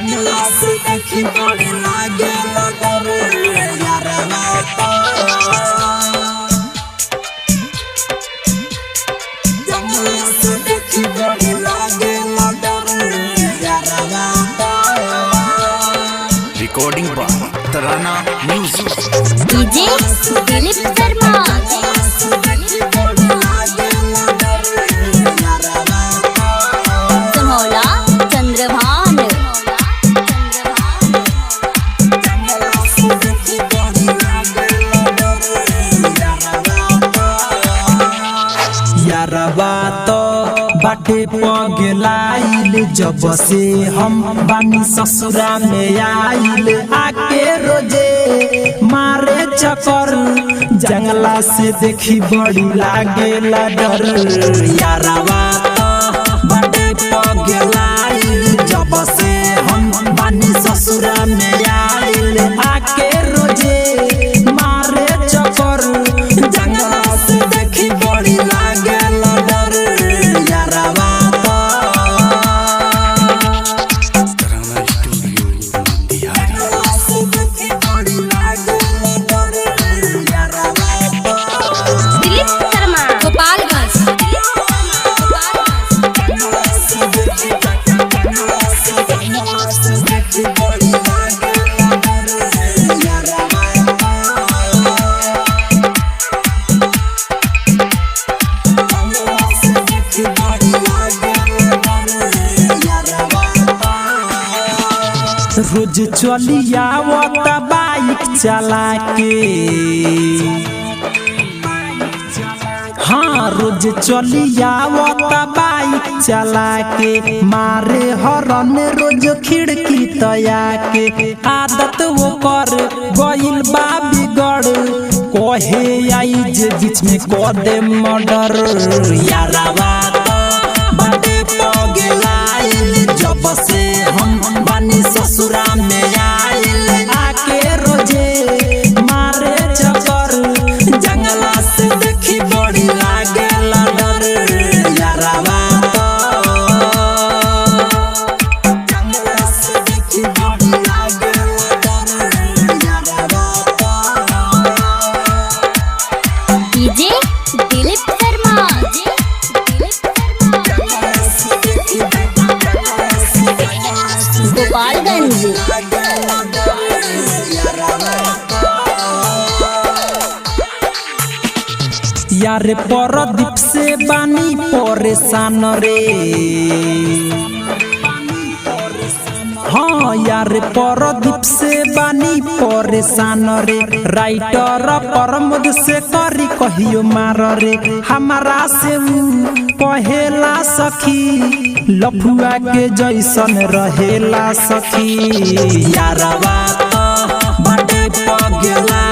जंगला से देखी बड़ी लागे डर यारवा जंगला से देखी बड़ी लागे डर यारवा रिकॉर्डिंग बाय तराना म्यूजिक डीजे दिलीप शर्मा सोहला चंद्रभान यारवा तो बाटे पगलाइल जब से हम बानी ससुरा में आइल आके रोजे मारे चक्कर जंगला से देखी बड़ी लागे डर यारवा तो बाटे पगलाइल जब से हम बानी ससुरा में आइल आके रोजे मारे चक्कर जंगला से देखी बड़ी लागे डर यारवा तराना स्टूडियो बिहारी दिलीप शर्मा गोपालगंज रोज चलिया बाइक चला के हाँ रोज चलिया बाइक चला के मारे हरन रोज खिड़की तया के आदत वो कर गइल बा बिगड़ कहे आई जे बीच में कर दे मर्डर यारवा बाटे पगलाइल जब से हम बानी ससुरा में आइल आके रोजे मारे चक्कर जंगला से देखी बड़ी लागे डर यारवा जंगला से देखी बड़ी लागे डर यारवा डीजे दिलीप शर्मा गोपालगंज यार परदीप से बानी परेशान रे हाँ यार परदीप से बानी परेशान रे राइटर प्रमोद से करी कहियो मार रे हमारा से कहेला सखी लफुआ के जैसन रहेला सखी यारवा बाटे पगला